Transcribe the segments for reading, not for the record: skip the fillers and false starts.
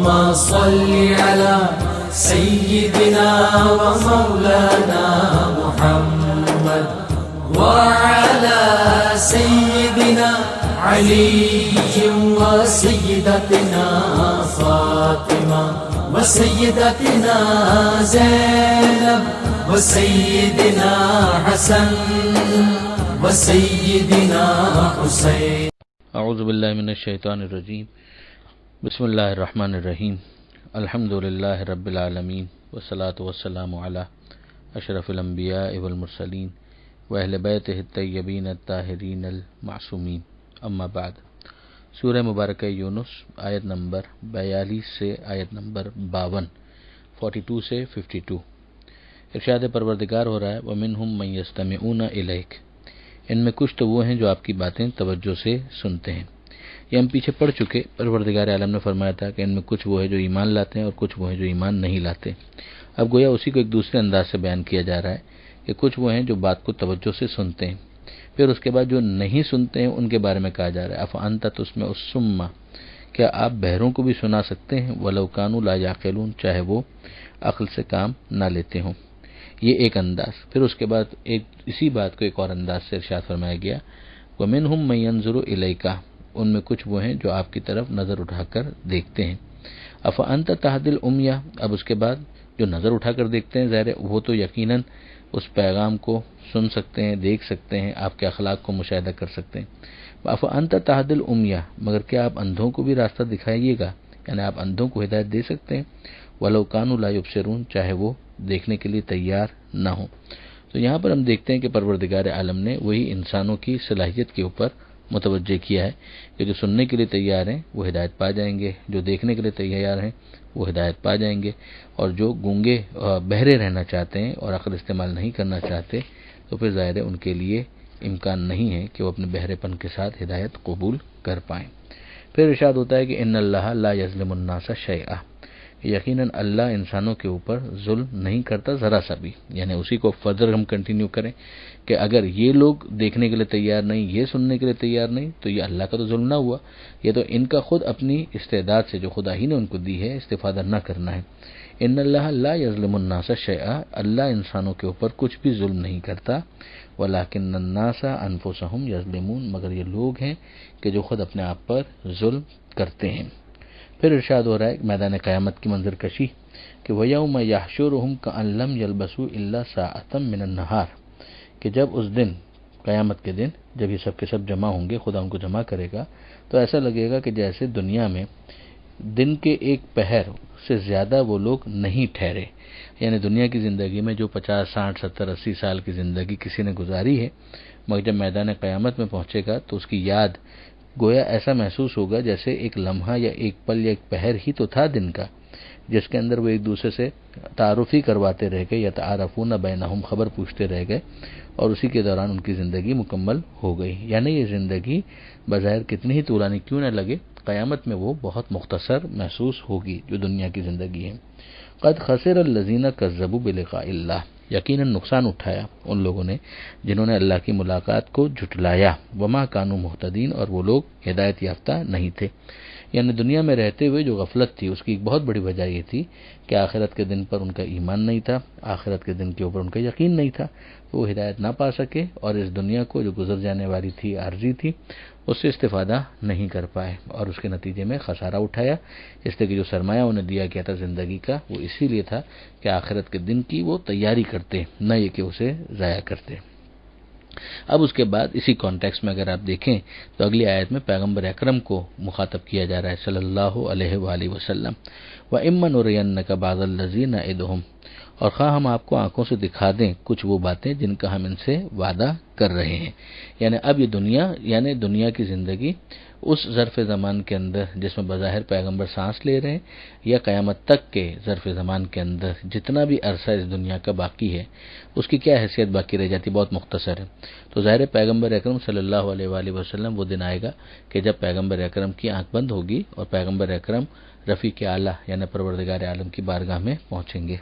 صل على سيدنا ومولانا محمد وعلى سيدنا علي وسيدتنا فاطمة وسيدتنا زينب وسيدنا حسن وسيدنا حسين. اعوذ باللہ من الشیطان الرجیم. بسم اللہ الرحمن الرحیم. الحمد للہ رب العالمین والصلاة والسلام علی اشرف الانبیاء والمرسلین واہل بیتہ الطیبین الطاہرین المعصومین. اما بعد. سورہ مبارکہ یونس آیت نمبر 42 سے آیت نمبر 52، 42 سے 52. ارشاد پروردگار ہو رہا ہے وَمِنْهُمْ مَنْ يَسْتَمِعُونَ إِلَيْكَ، ان میں کچھ تو وہ ہیں جو آپ کی باتیں توجہ سے سنتے ہیں. یہ ہم پیچھے پڑھ چکے. پروردگار عالم نے فرمایا تھا کہ ان میں کچھ وہ ہے جو ایمان لاتے ہیں اور کچھ وہ ہیں جو ایمان نہیں لاتے. اب گویا اسی کو ایک دوسرے انداز سے بیان کیا جا رہا ہے کہ کچھ وہ ہیں جو بات کو توجہ سے سنتے ہیں، پھر اس کے بعد جو نہیں سنتے ہیں ان کے بارے میں کہا جا رہا ہے افانت تسمع الصم، کیا آپ بہروں کو بھی سنا سکتے ہیں ولو کانوا لا یعقلون، چاہے وہ عقل سے کام نہ لیتے ہوں. یہ ایک انداز. پھر اس کے بعد اسی بات کو ایک اور انداز سے ارشاد فرمایا گیا وَمِنْهُمْ مَن يَنظُرُ إِلَيْكَ، ان میں کچھ وہ ہیں جو آپ کی طرف نظر اٹھا کر دیکھتے ہیں. أَفَأَنْتَ تَهْدِي الْعُمْيَ، اب اس کے بعد جو نظر اٹھا کر دیکھتے ہیں ظاہر وہ تو یقیناً اس پیغام کو سن سکتے ہیں، دیکھ سکتے ہیں، آپ کے اخلاق کو مشاہدہ کر سکتے ہیں. أَفَأَنْتَ تَهْدِي الْعُمْيَ، مگر کیا آپ اندھوں کو بھی راستہ دکھائیے گا، یعنی آپ اندھوں کو ہدایت دے سکتے ہیں وَلَوْ كَانُوا لَا يُبْصِرُونَ، چاہے وہ دیکھنے کے لیے تیار نہ ہوں. تو یہاں پر ہم دیکھتے ہیں کہ پروردگار عالم نے وہی انسانوں کی صلاحیت کے اوپر متوجہ کیا ہے کہ جو سننے کے لیے تیار ہیں وہ ہدایت پا جائیں گے، جو دیکھنے کے لیے تیار ہیں وہ ہدایت پا جائیں گے، اور جو گونگے بہرے رہنا چاہتے ہیں اور عقل استعمال نہیں کرنا چاہتے تو پھر ظاہر ہے ان کے لیے امکان نہیں ہے کہ وہ اپنے بہرے پن کے ساتھ ہدایت قبول کر پائیں. پھر ارشاد ہوتا ہے کہ ان اللہ لا یظلم الناس شیئا، یقیناً اللہ انسانوں کے اوپر ظلم نہیں کرتا ذرا سا بھی. یعنی اسی کو فردر ہم کنٹینیو کریں کہ اگر یہ لوگ دیکھنے کے لیے تیار نہیں، یہ سننے کے لیے تیار نہیں، تو یہ اللہ کا تو ظلم نہ ہوا، یہ تو ان کا خود اپنی استعداد سے جو خدا ہی نے ان کو دی ہے استفادہ نہ کرنا ہے. ان اللہ لا یظلم الناس شیئا، اللہ انسانوں کے اوپر کچھ بھی ظلم نہیں کرتا، ولکن الناس انفسهم یظلمون، مگر یہ لوگ ہیں کہ جو خود اپنے آپ پر ظلم کرتے ہیں. پھر ارشاد ہو رہا ہے میدان قیامت کی منظر کشی کہ وَيَوْمَ يَحْشُرُهُمْ كَأَن لَّمْ يَلْبَثُوا إِلَّا سَاعَةً مِّنَ النَّهَارِ، کہ جب اس دن قیامت کے دن جب یہ سب کے سب جمع ہوں گے، خدا ان کو جمع کرے گا تو ایسا لگے گا کہ جیسے دنیا میں دن کے ایک پہر سے زیادہ وہ لوگ نہیں ٹھہرے. یعنی دنیا کی زندگی میں جو 50، 60، 70، 80 سال کی زندگی کسی نے گزاری ہے، مگر جب میدان قیامت میں پہنچے گا تو اس کی یاد گویا ایسا محسوس ہوگا جیسے ایک لمحہ یا ایک پل یا ایک پہر ہی تو تھا دن کا، جس کے اندر وہ ایک دوسرے سے تعارف ہی کرواتے رہ گئے یا تعارفون بینہم، خبر پوچھتے رہ گئے، اور اسی کے دوران ان کی زندگی مکمل ہو گئی. یعنی یہ زندگی بظاہر کتنی ہی طولانی کیوں نہ لگے، قیامت میں وہ بہت مختصر محسوس ہوگی جو دنیا کی زندگی ہے. قد خسر الذین کذبوا بلقاء اللہ، یقیناً نقصان اٹھایا ان لوگوں نے جنہوں نے اللہ کی ملاقات کو جھٹلایا. وما کانوا مہتدین، اور وہ لوگ ہدایت یافتہ نہیں تھے. یعنی دنیا میں رہتے ہوئے جو غفلت تھی اس کی ایک بہت بڑی وجہ یہ تھی کہ آخرت کے دن پر ان کا ایمان نہیں تھا، آخرت کے دن کے اوپر ان کا یقین نہیں تھا، وہ ہدایت نہ پا سکے اور اس دنیا کو جو گزر جانے والی تھی، عارضی تھی، اس سے استفادہ نہیں کر پائے اور اس کے نتیجے میں خسارہ اٹھایا. اس لیے کہ جو سرمایہ انہیں دیا گیا تھا زندگی کا وہ اسی لیے تھا کہ آخرت کے دن کی وہ تیاری کرتے، نہ یہ کہ اسے ضائع کرتے. اب اس کے بعد اسی کانٹیکس میں اگر آپ دیکھیں تو اگلی آیت میں پیغمبر اکرم کو مخاطب کیا جا رہا ہے صلی اللہ علیہ وآلہ وسلم. وَإِمَّا نُرِيَنَّكَ بَعْضَ الَّذِي نَعِدُهُمْ، اور خواہ ہم آپ کو آنکھوں سے دکھا دیں کچھ وہ باتیں جن کا ہم ان سے وعدہ کر رہے ہیں. یعنی اب یہ دنیا کی زندگی اس ظرف زمان کے اندر جس میں بظاہر پیغمبر سانس لے رہے ہیں، یا قیامت تک کے ظرف زمان کے اندر جتنا بھی عرصہ اس دنیا کا باقی ہے اس کی کیا حیثیت باقی رہ جاتی، بہت مختصر ہے. تو تو ظاہر پیغمبر اکرم صلی اللہ علیہ وآلہ وسلم وہ دن آئے گا کہ جب پیغمبر اکرم کی آنکھ بند ہوگی اور پیغمبر اکرم رفیق اعلیٰ یعنی پروردگار عالم کی بارگاہ میں پہنچیں گے۔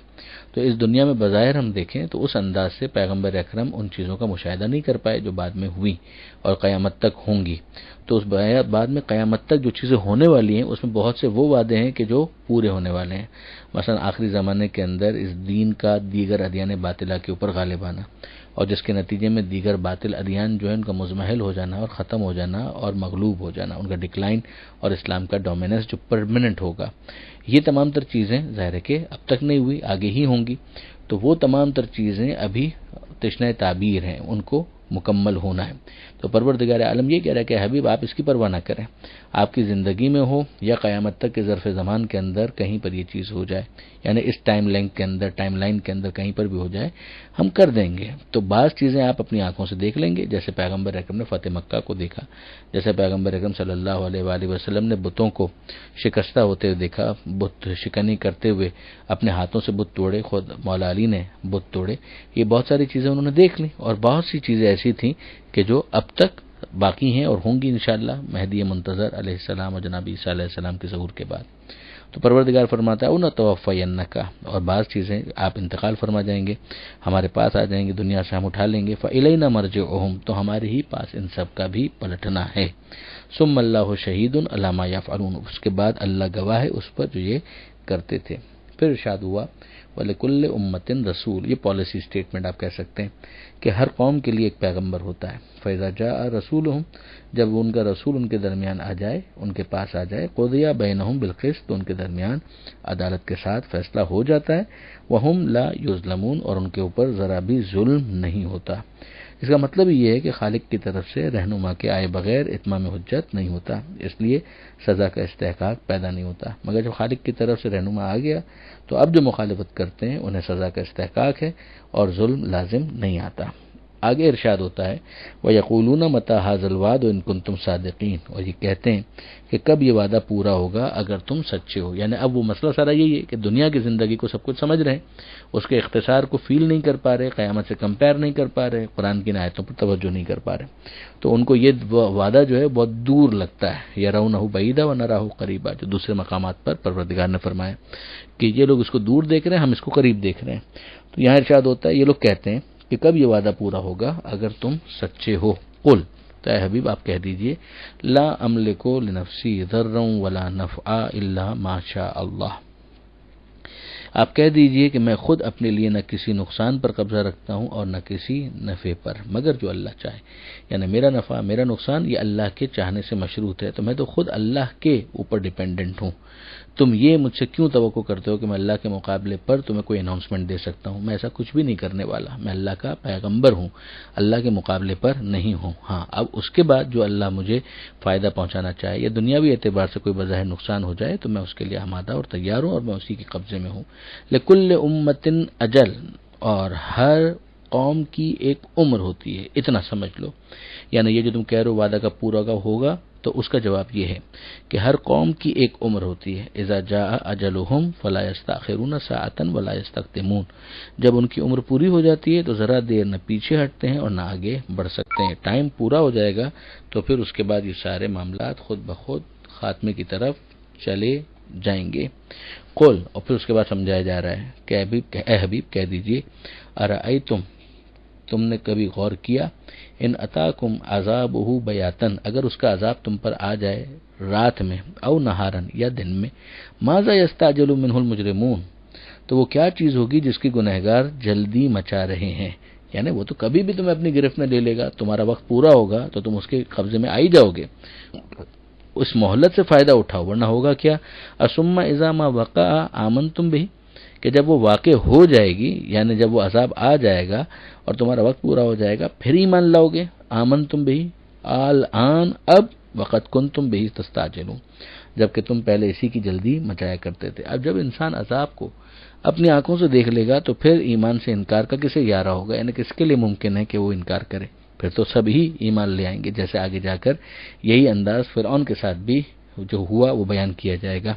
تو اس دنیا میں بظاہر ہم دیکھیں تو اس انداز سے پیغمبر اکرم ان چیزوں کا مشاہدہ نہیں کر پائے جو بعد میں ہوئی اور قیامت تک ہوں گی۔ تو اس بعد میں قیامت تک جو چیزیں ہونے والی ہیں اس میں بہت سے وہ وعدے ہیں کہ جو پورے ہونے والے ہیں، مثلا آخری زمانے کے اندر اس دین کا دیگر ادیان باطلہ کے اوپر غالب آنا، اور جس کے نتیجے میں دیگر باطل ادیان جو ہے ان کا مزمحل ہو جانا اور ختم ہو جانا اور مغلوب ہو جانا، ان کا ڈکلائن اور اسلام کا ڈومیننس جو پرماننٹ ہوگا۔ یہ تمام تر چیزیں ظاہر ہے کہ اب تک نہیں ہوئی، آگے ہی ہوں گی۔ تو وہ تمام تر چیزیں ابھی تشنہ تعبیر ہیں، ان کو مکمل ہونا ہے۔ تو پروردگار عالم یہ کہہ رہا ہے کہ حبیب آپ اس کی پرواہ نہ کریں، آپ کی زندگی میں ہو یا قیامت تک کے ظرف زمان کے اندر کہیں پر یہ چیز ہو جائے، یعنی اس ٹائم لائن کے اندر کہیں پر بھی ہو جائے، ہم کر دیں گے۔ تو بعض چیزیں آپ اپنی آنکھوں سے دیکھ لیں گے، جیسے پیغمبر اکرم نے فتح مکہ کو دیکھا، جیسے پیغمبر اکرم صلی اللہ علیہ وآلہ وسلم نے بتوں کو شکستہ ہوتے ہوئے دیکھا، بت شکنی کرتے ہوئے اپنے ہاتھوں سے بت توڑے، خود مولا علی نے بت توڑے۔ یہ بہت ساری چیزیں انہوں نے دیکھ لی، اور بہت سی چیزیں ایسی تھیں کہ جو اب تک باقی ہیں اور ہوں گی انشاءاللہ مہدی منتظر علیہ السلام اور جناب عیسیٰ علیہ السلام کے ظہور کے بعد۔ تو پروردگار فرماتا ہے اُن توفینک، اور بعض چیزیں آپ انتقال فرما جائیں گے، ہمارے پاس آ جائیں گے، دنیا سے ہم اٹھا لیں گے، فإلینا مرجعہم، تو ہمارے ہی پاس ان سب کا بھی پلٹنا ہے۔ ثم اللہ شہید علی ما یفعلون، اس کے بعد اللہ گواہ ہے اس پر جو یہ کرتے تھے۔ پھر ارشاد ہوا وَلِكُلِّ أُمَّةٍ رسول، یہ پالیسی سٹیٹمنٹ آپ کہہ سکتے ہیں کہ ہر قوم کے لیے ایک پیغمبر ہوتا ہے۔ فَإِذَا جَاءَ رَسُولُهُمْ، جب ان کا رسول ان کے درمیان آ جائے، ان کے پاس آ جائے، قُضِیَ بَيْنَهُمْ بِالْقِسْطِ، تو ان کے درمیان عدالت کے ساتھ فیصلہ ہو جاتا ہے، وَهُمْ لَا يُظْلَمُونَ، اور ان کے اوپر ذرا بھی ظلم نہیں ہوتا۔ اس کا مطلب یہ ہے کہ خالق کی طرف سے رہنما کے آئے بغیر اتمام حجت نہیں ہوتا، اس لیے سزا کا استحقاق پیدا نہیں ہوتا، مگر جب خالق کی طرف سے رہنما آ گیا تو اب جو مخالفت کرتے ہیں انہیں سزا کا استحقاق ہے اور ظلم لازم نہیں آتا۔ آگے ارشاد ہوتا ہے وَيَقُولُونَ مَتَىٰ هَٰذَا الْوَعْدُ إِن كُنتُمْ صَادِقِينَ، اور یہ کہتے ہیں کہ کب یہ وعدہ پورا ہوگا اگر تم سچے ہو۔ یعنی اب وہ مسئلہ سارا یہی ہے کہ دنیا کی زندگی کو سب کچھ سمجھ رہے ہیں، اس کے اختصار کو فیل نہیں کر پا رہے، قیامت سے کمپیئر نہیں کر پا رہے، قرآن کی آیتوں پر توجہ نہیں کر پا رہے، تو ان کو یہ وعدہ جو ہے بہت دور لگتا ہے۔ یَرَوْنَهُ بَعِیدًا وَنَرَاهُ قَرِیبًا، جو دوسرے مقامات پر پروردگار نے فرمایا کہ یہ لوگ اس کو دور دیکھ رہے ہیں، ہم اس کو قریب دیکھ رہے ہیں۔ تو یہاں ارشاد ہوتا ہے یہ لوگ کہتے ہیں کہ کب یہ وعدہ پورا ہوگا اگر تم سچے ہو۔ قل، تو اے حبیب آپ کہہ دیجئے لا املک لنفسی ضرا ولا نفعا الا ما شاء اللہ، آپ کہہ دیجئے کہ میں خود اپنے لیے نہ کسی نقصان پر قبضہ رکھتا ہوں اور نہ کسی نفع پر مگر جو اللہ چاہے، یعنی میرا نفع میرا نقصان یہ اللہ کے چاہنے سے مشروط ہے، تو میں تو خود اللہ کے اوپر ڈیپینڈنٹ ہوں۔ تم یہ مجھ سے کیوں توقع کرتے ہو کہ میں اللہ کے مقابلے پر تمہیں کوئی اناؤنسمنٹ دے سکتا ہوں؟ میں ایسا کچھ بھی نہیں کرنے والا، میں اللہ کا پیغمبر ہوں، اللہ کے مقابلے پر نہیں ہوں۔ ہاں اب اس کے بعد جو اللہ مجھے فائدہ پہنچانا چاہے یا دنیاوی اعتبار سے کوئی بظاہر نقصان ہو جائے تو میں اس کے لیے آمادہ اور تیار ہوں اور میں اسی کے قبضے میں ہوں۔ لکل امت اجل، اور ہر قوم کی ایک عمر ہوتی ہے، اتنا سمجھ لو۔ یعنی یہ جو تم کہہ رہے ہو وعدہ کا پورا ہوگا، تو اس کا جواب یہ ہے کہ ہر قوم کی ایک عمر ہوتی ہے۔ اذا جاء اجلهم فلا يستأخرون ساعة ولا يستقدمون، جب ان کی عمر پوری ہو جاتی ہے تو ذرا دیر نہ پیچھے ہٹتے ہیں اور نہ آگے بڑھ سکتے ہیں۔ ٹائم پورا ہو جائے گا تو پھر اس کے بعد یہ سارے معاملات خود بخود خاتمے کی طرف چلے جائیں گے۔ قل، اور پھر اس کے بعد سمجھایا جا رہا ہے کہ اے حبیب کہہ دیجئے ارأیتم، تم نے کبھی غور کیا، ان اتاکم عذابہ بیاتن، اگر اس کا عذاب تم پر آ جائے رات میں، او نہارن یا دن میں، ماذا یستعجل منہ المجرمون، تو وہ کیا چیز ہوگی جس کی گنہگار جلدی مچا رہے ہیں؟ یعنی وہ تو کبھی بھی تمہیں اپنی گرفت میں لے لے گا، تمہارا وقت پورا ہوگا تو تم اس کے قبضے میں آئی جاؤ گے، اس مہلت سے فائدہ اٹھاؤ، ورنہ ہوگا کیا؟ ثم اذا ما وقع آمنتم به، کہ جب وہ واقع ہو جائے گی، یعنی جب وہ عذاب آ جائے گا اور تمہارا وقت پورا ہو جائے گا، پھر ایمان لاؤ گے۔ آمنتم به الآن، اب، وقد کنتم به تستعجلون، جبکہ تم پہلے اسی کی جلدی مچایا کرتے تھے۔ اب جب انسان عذاب کو اپنی آنکھوں سے دیکھ لے گا تو پھر ایمان سے انکار کا کسے یارہ ہوگا؟ یعنی کس کے لیے ممکن ہے کہ وہ انکار کرے؟ پھر تو سب ہی ایمان لے آئیں گے، جیسے آگے جا کر یہی انداز فرعون کے ساتھ بھی جو ہوا وہ بیان کیا جائے گا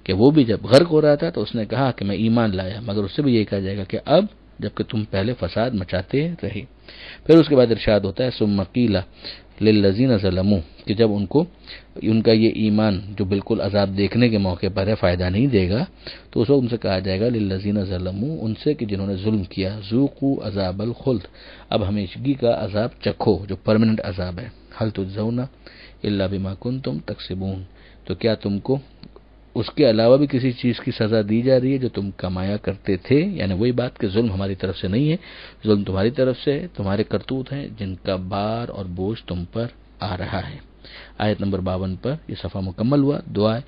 کہ وہ بھی جب غرق ہو رہا تھا تو اس نے کہا کہ میں ایمان لایا، مگر اس سے بھی یہی کہا جائے گا کہ اب جبکہ تم پہلے فساد مچاتے رہے۔ پھر اس کے بعد ارشاد ہوتا ہے ثم قیل للذین ظلموا، کہ جب ان کا یہ ایمان جو بالکل عذاب دیکھنے کے موقع پر ہے فائدہ نہیں دے گا، تو اس وقت ان سے کہا جائے گا للذین ظلموا، ان سے کہ جنہوں نے ظلم کیا، ذوقوا عذاب الخلد، اب ہمیشگی کا عذاب چکھو جو پرماننٹ عذاب ہے، هل تجزون الا بما کنتم تکسبون، تو کیا تم کو اس کے علاوہ بھی کسی چیز کی سزا دی جا رہی ہے جو تم کمایا کرتے تھے؟ یعنی وہی بات کہ ظلم ہماری طرف سے نہیں ہے، ظلم تمہاری طرف سے، تمہارے کرتوت ہیں جن کا بار اور بوجھ تم پر آ رہا ہے۔ آیت نمبر 52 پر یہ صفحہ مکمل ہوا۔ دعا ہے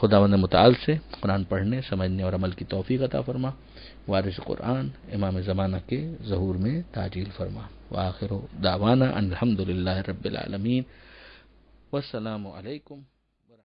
خداوند متعال سے قرآن پڑھنے، سمجھنے اور عمل کی توفیق عطا فرما، وارث قرآن امام زمانہ کے ظہور میں تعجیل فرما۔ وآخر دعوانا ان الحمدللہ رب العالمین، والسلام علیکم